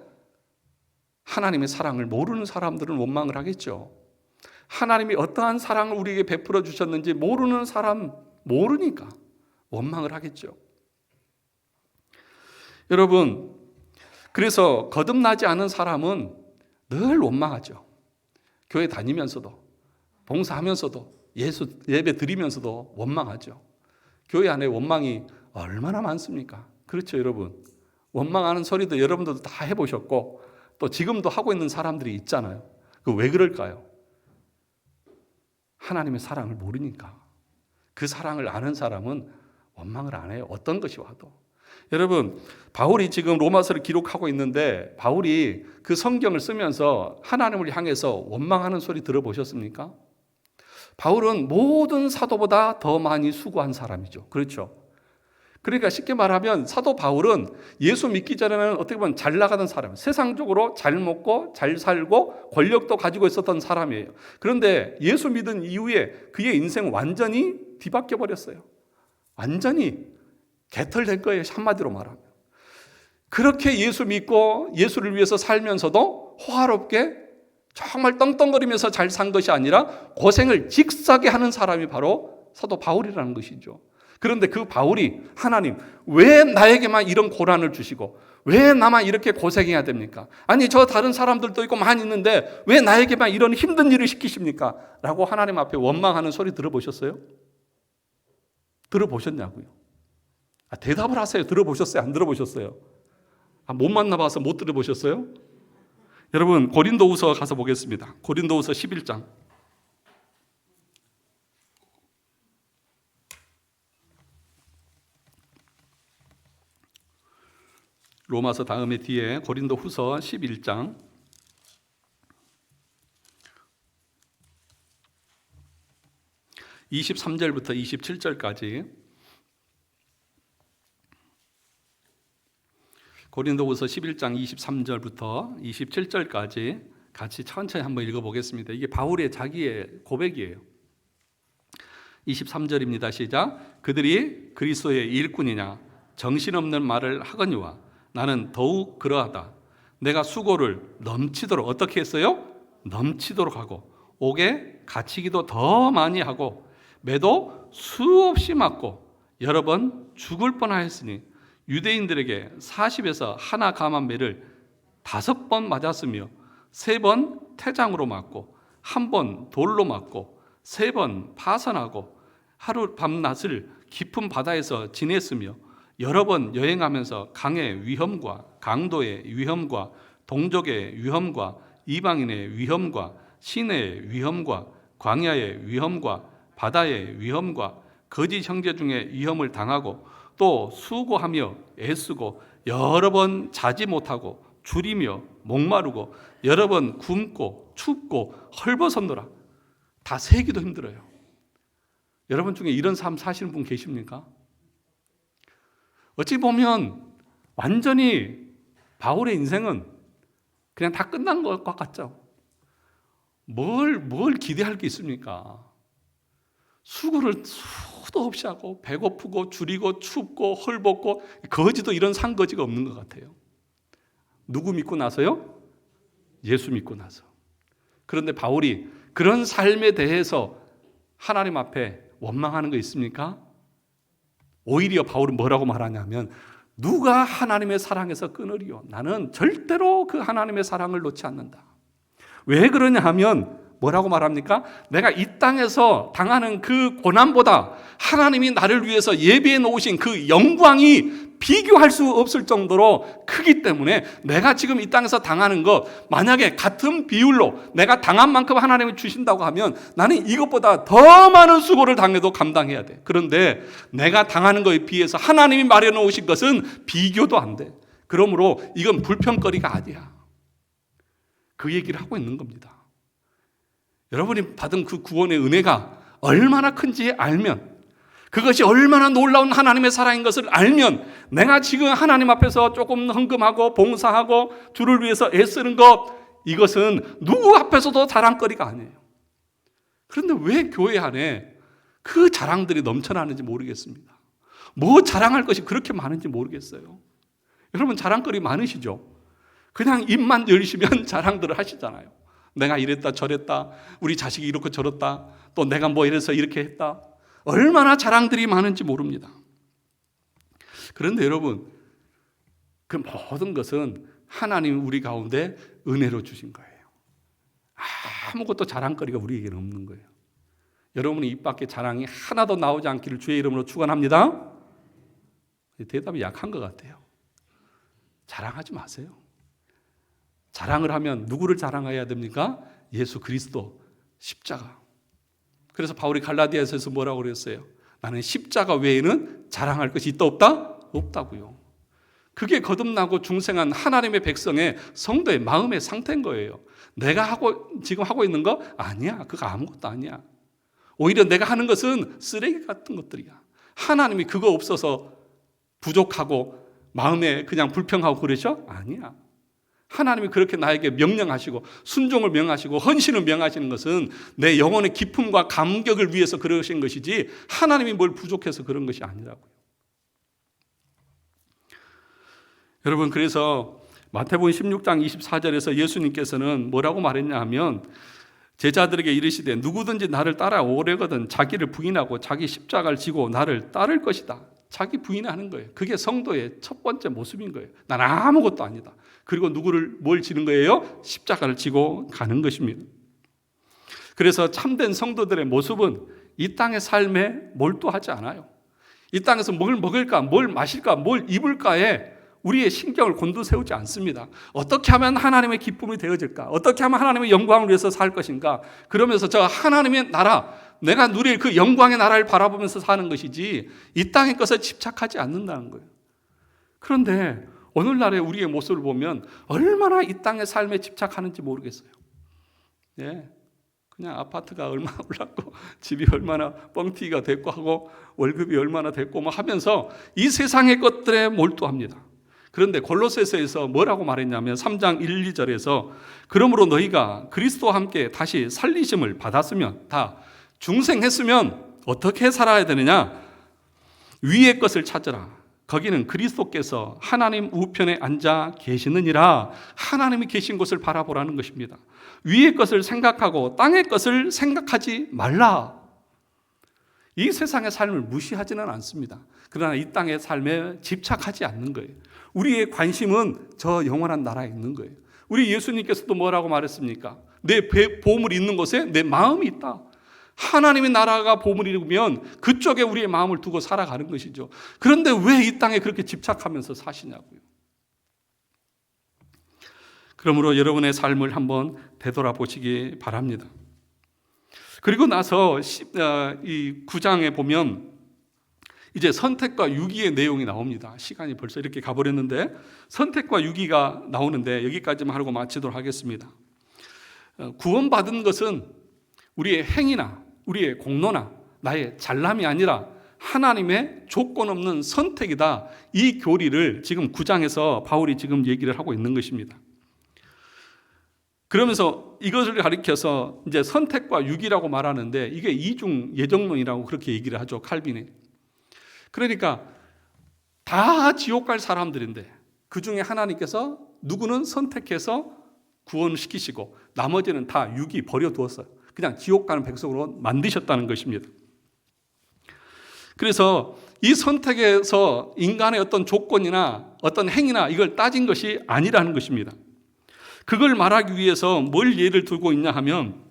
하나님의 사랑을 모르는 사람들은 원망을 하겠죠. 하나님이 어떠한 사랑을 우리에게 베풀어 주셨는지 모르는 사람, 모르니까 원망을 하겠죠. 여러분, 그래서 거듭나지 않은 사람은 늘 원망하죠. 교회 다니면서도, 봉사하면서도, 예배 드리면서도 원망하죠. 교회 안에 원망이 얼마나 많습니까? 그렇죠, 여러분. 원망하는 소리도 여러분들도 다 해보셨고 또 지금도 하고 있는 사람들이 있잖아요. 그 왜 그럴까요? 하나님의 사랑을 모르니까. 그 사랑을 아는 사람은 원망을 안 해요. 어떤 것이 와도. 여러분, 바울이 지금 로마서를 기록하고 있는데 바울이 그 성경을 쓰면서 하나님을 향해서 원망하는 소리 들어보셨습니까? 바울은 모든 사도보다 더 많이 수고한 사람이죠. 그렇죠? 그러니까 쉽게 말하면 사도 바울은 예수 믿기 전에는 어떻게 보면 잘 나가던 사람, 세상적으로 잘 먹고 잘 살고 권력도 가지고 있었던 사람이에요. 그런데 예수 믿은 이후에 그의 인생은 완전히 뒤바뀌어 버렸어요. 완전히 개털된 거예요. 한마디로 말하면. 그렇게 예수 믿고 예수를 위해서 살면서도 호화롭게 정말 떵떵거리면서 잘 산 것이 아니라 고생을 직사게 하는 사람이 바로 사도 바울이라는 것이죠. 그런데 그 바울이 하나님 왜 나에게만 이런 고난을 주시고 왜 나만 이렇게 고생해야 됩니까? 아니 저 다른 사람들도 있고 많이 있는데 왜 나에게만 이런 힘든 일을 시키십니까? 라고 하나님 앞에 원망하는 소리 들어보셨어요? 들어보셨냐고요? 대답을 하세요. 들어보셨어요? 안 들어보셨어요? 못 만나봐서 못 들어보셨어요? 여러분 고린도후서 가서 보겠습니다. 고린도후서 11장. 로마서 다음에 뒤에 고린도후서 11장 23절부터 27절까지 고린도후서 11장 23절부터 27절까지 같이 천천히 한번 읽어보겠습니다. 이게 바울의 자기의 고백이에요. 23절입니다. 시작. 그들이 그리스도의 일꾼이냐 정신없는 말을 하거니와 나는 더욱 그러하다. 내가 수고를 넘치도록 어떻게 했어요? 넘치도록 하고 옥에 갇히기도 더 많이 하고 매도 수없이 맞고 여러 번 죽을 뻔하였으니 유대인들에게 40에서 하나 감한 매를 5번 맞았으며 3번 태장으로 맞고 1번 돌로 맞고 3번 파선하고 하루 밤낮을 깊은 바다에서 지냈으며 여러 번 여행하면서 강의 위험과 강도의 위험과 동족의 위험과 이방인의 위험과 시내의 위험과 광야의 위험과 바다의 위험과 거짓 형제 중에 위험을 당하고 또 수고하며 애쓰고 여러 번 자지 못하고 줄이며 목마르고 여러 번 굶고 춥고 헐벗었노라. 다 세기도 힘들어요. 여러분 중에 이런 삶 사시는 분 계십니까? 어찌 보면 완전히 바울의 인생은 그냥 다 끝난 것 같죠. 뭘 기대할 게 있습니까? 수고를 수도 없이 하고 배고프고 줄이고 춥고 헐벗고 거지도 이런 산거지가 없는 것 같아요. 누구 믿고 나서요? 예수 믿고 나서. 그런데 바울이 그런 삶에 대해서 하나님 앞에 원망하는 거 있습니까? 오히려 바울은 뭐라고 말하냐면 누가 하나님의 사랑에서 끊으리요? 나는 절대로 그 하나님의 사랑을 놓지 않는다. 왜 그러냐 하면 뭐라고 말합니까? 내가 이 땅에서 당하는 그 고난보다 하나님이 나를 위해서 예비해 놓으신 그 영광이 비교할 수 없을 정도로 크기 때문에 내가 지금 이 땅에서 당하는 것 만약에 같은 비율로 내가 당한 만큼 하나님이 주신다고 하면 나는 이것보다 더 많은 수고를 당해도 감당해야 돼. 그런데 내가 당하는 것에 비해서 하나님이 마련해 놓으신 것은 비교도 안 돼. 그러므로 이건 불평거리가 아니야. 그 얘기를 하고 있는 겁니다. 여러분이 받은 그 구원의 은혜가 얼마나 큰지 알면, 그것이 얼마나 놀라운 하나님의 사랑인 것을 알면 내가 지금 하나님 앞에서 조금 헌금하고 봉사하고 주를 위해서 애쓰는 것, 이것은 누구 앞에서도 자랑거리가 아니에요. 그런데 왜 교회 안에 그 자랑들이 넘쳐나는지 모르겠습니다. 뭐 자랑할 것이 그렇게 많은지 모르겠어요. 여러분 자랑거리 많으시죠? 그냥 입만 열시면 자랑들을 하시잖아요. 내가 이랬다 저랬다, 우리 자식이 이렇게 저랬다, 또 내가 뭐 이래서 이렇게 했다. 얼마나 자랑들이 많은지 모릅니다. 그런데 여러분, 그 모든 것은 하나님이 우리 가운데 은혜로 주신 거예요. 아무것도 자랑거리가 우리에게는 없는 거예요. 여러분의 입 밖에 자랑이 하나도 나오지 않기를 주의 이름으로 축원합니다. 대답이 약한 것 같아요. 자랑하지 마세요. 자랑을 하면 누구를 자랑해야 됩니까? 예수 그리스도 십자가. 그래서 바울이 갈라디아서에서 뭐라고 그랬어요? 나는 십자가 외에는 자랑할 것이 있다 없다? 없다고요. 그게 거듭나고 중생한 하나님의 백성의 성도의 마음의 상태인 거예요. 내가 지금 하고 있는 거 아니야. 그거 아무것도 아니야. 오히려 내가 하는 것은 쓰레기 같은 것들이야. 하나님이 그거 없어서 부족하고 마음에 그냥 불평하고 그러죠? 아니야. 하나님이 그렇게 나에게 명령하시고 순종을 명하시고 헌신을 명하시는 것은 내 영혼의 기쁨과 감격을 위해서 그러신 것이지 하나님이 뭘 부족해서 그런 것이 아니라고요. 여러분, 그래서 마태복음 16장 24절에서 예수님께서는 뭐라고 말했냐 하면 제자들에게 이르시되 누구든지 나를 따라오려거든 자기를 부인하고 자기 십자가를 지고 나를 따를 것이다. 자기 부인하는 거예요. 그게 성도의 첫 번째 모습인 거예요. 난 아무것도 아니다. 그리고 뭘 지는 거예요? 십자가를 지고 가는 것입니다. 그래서 참된 성도들의 모습은 이 땅의 삶에 몰두하지 않아요. 이 땅에서 뭘 먹을까, 뭘 마실까, 뭘 입을까에 우리의 신경을 곤두세우지 않습니다. 어떻게 하면 하나님의 기쁨이 되어질까? 어떻게 하면 하나님의 영광을 위해서 살 것인가? 그러면서 저 하나님의 나라, 내가 누릴 그 영광의 나라를 바라보면서 사는 것이지 이 땅의 것에 집착하지 않는다는 거예요. 그런데 오늘날의 우리의 모습을 보면 얼마나 이 땅의 삶에 집착하는지 모르겠어요. 예, 그냥 아파트가 얼마나 올랐고 집이 얼마나 뻥튀기가 됐고 하고 월급이 얼마나 됐고 뭐 하면서 이 세상의 것들에 몰두합니다. 그런데 골로새서에서 뭐라고 말했냐면 3장 1, 2절에서 그러므로 너희가 그리스도와 함께 다시 살리심을 받았으면 다 중생했으면 어떻게 살아야 되느냐? 위의 것을 찾으라. 거기는 그리스도께서 하나님 우편에 앉아 계시느니라. 하나님이 계신 곳을 바라보라는 것입니다. 위의 것을 생각하고 땅의 것을 생각하지 말라. 이 세상의 삶을 무시하지는 않습니다. 그러나 이 땅의 삶에 집착하지 않는 거예요. 우리의 관심은 저 영원한 나라에 있는 거예요. 우리 예수님께서도 뭐라고 말했습니까? 내 보물이 있는 곳에 내 마음이 있다. 하나님의 나라가 보물이면 그쪽에 우리의 마음을 두고 살아가는 것이죠. 그런데 왜 이 땅에 그렇게 집착하면서 사시냐고요. 그러므로 여러분의 삶을 한번 되돌아보시기 바랍니다. 그리고 나서 이 9장에 보면 이제 선택과 유기의 내용이 나옵니다. 시간이 벌써 이렇게 가버렸는데 선택과 유기가 나오는데 여기까지만 하고 마치도록 하겠습니다. 구원받은 것은 우리의 행위나 우리의 공로나 나의 잘남이 아니라 하나님의 조건 없는 선택이다. 이 교리를 지금 9장에서 바울이 지금 얘기를 하고 있는 것입니다. 그러면서 이것을 가리켜서 이제 선택과 유기라고 말하는데 이게 이중 예정론이라고 그렇게 얘기를 하죠. 칼빈이. 그러니까 다 지옥 갈 사람들인데 그 중에 하나님께서 누구는 선택해서 구원시키시고 나머지는 다 유기 버려두었어요. 그냥 지옥 가는 백성으로 만드셨다는 것입니다. 그래서 이 선택에서 인간의 어떤 조건이나 어떤 행위나 이걸 따진 것이 아니라는 것입니다. 그걸 말하기 위해서 뭘 예를 들고 있냐 하면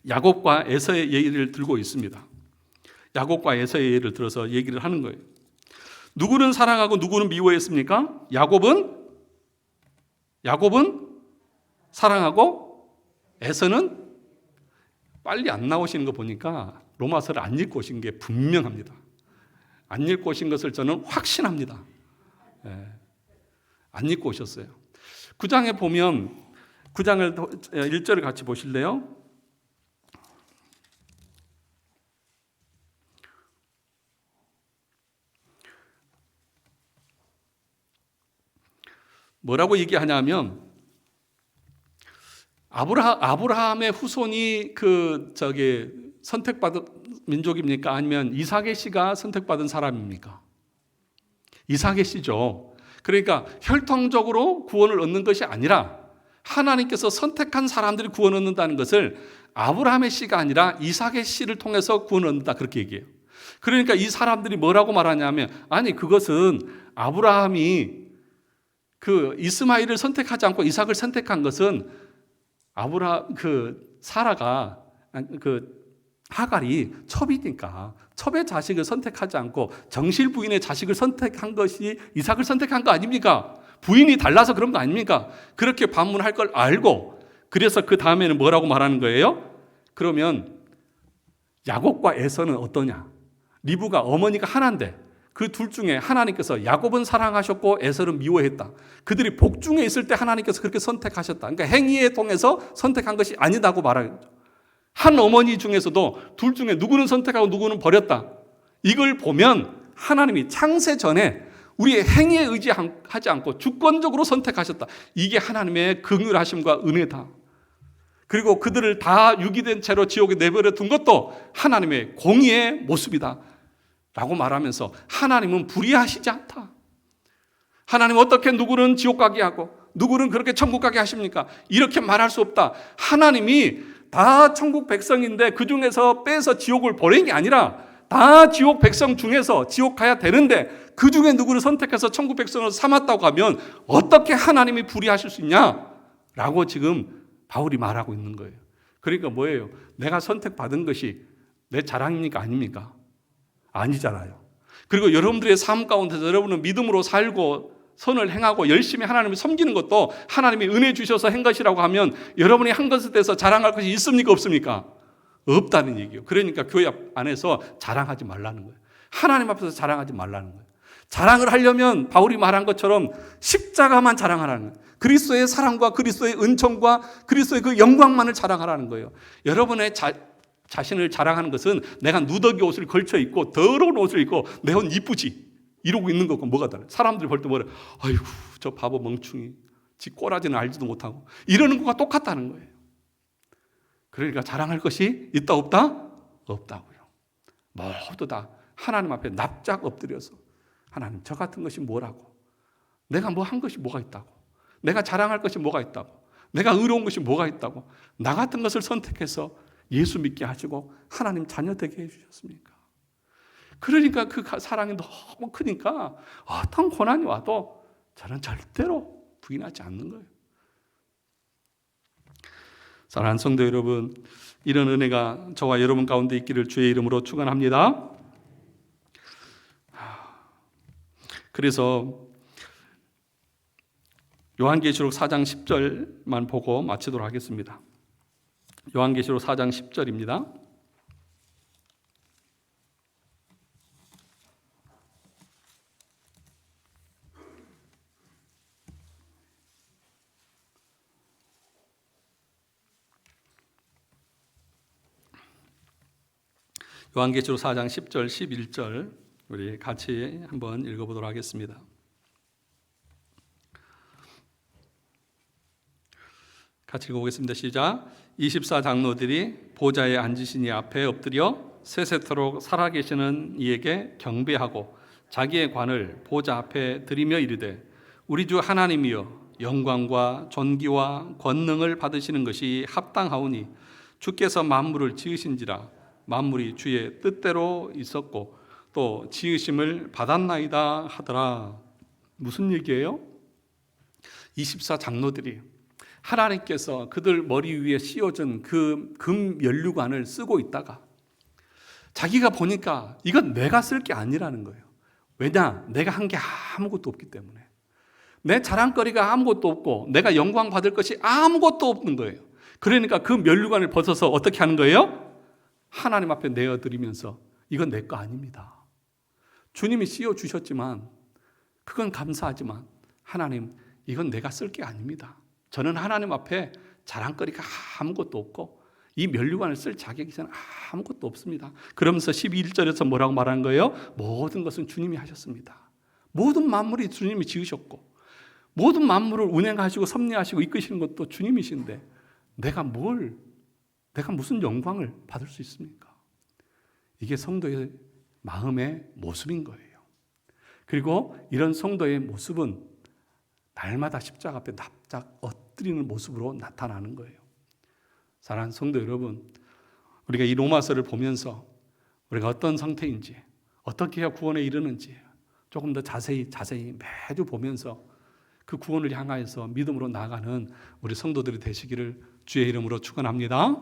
야곱과 에서의 예를 들고 있습니다. 야곱과 에서의 예를 들어서 얘기를 하는 거예요. 누구는 사랑하고 누구는 미워했습니까? 야곱은 사랑하고 에서는 빨리 안 나오시는 거 보니까 로마서를 안 읽고 오신 게 분명합니다. 안 읽고 오신 것을 저는 확신합니다. 안 읽고 오셨어요. 9장에 보면 9장을 1절을 같이 보실래요? 뭐라고 얘기하냐면 아브라함의 후손이 선택받은 민족입니까? 아니면 이삭의 씨가 선택받은 사람입니까? 이삭의 씨죠. 그러니까 혈통적으로 구원을 얻는 것이 아니라 하나님께서 선택한 사람들이 구원을 얻는다는 것을 아브라함의 씨가 아니라 이삭의 씨를 통해서 구원을 얻는다 그렇게 얘기해요. 그러니까 이 사람들이 뭐라고 말하냐면 아니 그것은 아브라함이 이스마엘을 선택하지 않고 이삭을 선택한 것은 사라가 하갈이 첩이니까 첩의 자식을 선택하지 않고 정실 부인의 자식을 선택한 것이 이삭을 선택한 거 아닙니까? 부인이 달라서 그런 거 아닙니까? 그렇게 반문할 걸 알고 그래서 그 다음에는 뭐라고 말하는 거예요? 그러면 야곱과 에서는 어떠냐? 리브가 어머니가 하나인데 그 둘 중에 하나님께서 야곱은 사랑하셨고 에서는 미워했다. 그들이 복중에 있을 때 하나님께서 그렇게 선택하셨다. 그러니까 행위에 통해서 선택한 것이 아니다고 말하죠. 한 어머니 중에서도 둘 중에 누구는 선택하고 누구는 버렸다. 이걸 보면 하나님이 창세 전에 우리의 행위에 의지하지 않고 주권적으로 선택하셨다. 이게 하나님의 긍휼하심과 은혜다. 그리고 그들을 다 유기된 채로 지옥에 내버려 둔 것도 하나님의 공의의 모습이다 라고 말하면서 하나님은 불의하시지 않다. 하나님 어떻게 누구는 지옥 가게 하고 누구는 그렇게 천국 가게 하십니까? 이렇게 말할 수 없다. 하나님이 다 천국 백성인데 그 중에서 빼서 지옥을 보낸 게 아니라 다 지옥 백성 중에서 지옥 가야 되는데 그 중에 누구를 선택해서 천국 백성으로 삼았다고 하면 어떻게 하나님이 불의하실 수 있냐? 라고 지금 바울이 말하고 있는 거예요. 그러니까 뭐예요? 내가 선택받은 것이 내 자랑입니까? 아닙니까? 아니잖아요. 그리고 여러분들의 삶 가운데서 여러분은 믿음으로 살고 선을 행하고 열심히 하나님을 섬기는 것도 하나님이 은혜 주셔서 한 것이라고 하면 여러분이 한 것에 대해서 자랑할 것이 있습니까? 없습니까? 없다는 얘기예요. 그러니까 교회 안에서 자랑하지 말라는 거예요. 하나님 앞에서 자랑하지 말라는 거예요. 자랑을 하려면 바울이 말한 것처럼 십자가만 자랑하라는 거예요. 그리스도의 사랑과 그리스도의 은총과 그리스도의 그 영광만을 자랑하라는 거예요. 여러분의 자신을 자랑하는 것은 내가 누더기 옷을 걸쳐 입고 더러운 옷을 입고 내 옷 이쁘지 이러고 있는 것과 뭐가 달라요? 사람들이 볼 때 뭐래? 아이고 저 바보 멍충이 지 꼬라지는 알지도 못하고 이러는 것과 똑같다는 거예요. 그러니까 자랑할 것이 있다 없다? 없다고요. 모두 다 하나님 앞에 납작 엎드려서 하나님 저 같은 것이 뭐라고? 내가 뭐 한 것이 뭐가 있다고? 내가 자랑할 것이 뭐가 있다고? 내가 의로운 것이 뭐가 있다고? 나 같은 것을 선택해서 예수 믿게 하시고 하나님 자녀 되게 해주셨습니까? 그러니까 그 사랑이 너무 크니까 어떤 고난이 와도 저는 절대로 부인하지 않는 거예요. 사랑하는 성도 여러분, 이런 은혜가 저와 여러분 가운데 있기를 주의 이름으로 축원합니다. 그래서 요한계시록 4장 10절만 보고 마치도록 하겠습니다. 요한계시록 4장 10절입니다. 요한계시록 4장 10절, 11절 우리 같이 한번 읽어보도록 하겠습니다. 같이 읽어보겠습니다. 시작. 24장로들이 보좌에 앉으신 이 앞에 엎드려 세세토록 살아계시는 이에게 경배하고 자기의 관을 보좌 앞에 드리며 이르되 우리 주 하나님이여 영광과 존귀와 권능을 받으시는 것이 합당하오니 주께서 만물을 지으신지라 만물이 주의 뜻대로 있었고 또 지으심을 받았나이다 하더라. 무슨 얘기예요? 24장로들이 하나님께서 그들 머리 위에 씌워진 그 금 면류관을 쓰고 있다가 자기가 보니까 이건 내가 쓸 게 아니라는 거예요. 왜냐? 내가 한 게 아무것도 없기 때문에. 내 자랑거리가 아무것도 없고 내가 영광 받을 것이 아무것도 없는 거예요. 그러니까 그 면류관을 벗어서 어떻게 하는 거예요? 하나님 앞에 내어드리면서 이건 내 거 아닙니다. 주님이 씌워주셨지만 그건 감사하지만 하나님 이건 내가 쓸 게 아닙니다. 저는 하나님 앞에 자랑거리가 아무것도 없고 이 면류관을 쓸 자격이 저는 아무것도 없습니다. 그러면서 11절에서 뭐라고 말한 거예요? 모든 것은 주님이 하셨습니다. 모든 만물이 주님이 지으셨고 모든 만물을 운행하시고 섭리하시고 이끄시는 것도 주님이신데 내가 무슨 영광을 받을 수 있습니까? 이게 성도의 마음의 모습인 거예요. 그리고 이런 성도의 모습은 날마다 십자가 앞에 납작 엎드리는 모습으로 나타나는 거예요. 사랑하는 성도 여러분, 우리가 이 로마서를 보면서 우리가 어떤 상태인지 어떻게 해야 구원에 이르는지 조금 더 자세히 매주 보면서 그 구원을 향하여서 믿음으로 나아가는 우리 성도들이 되시기를 주의 이름으로 축원합니다.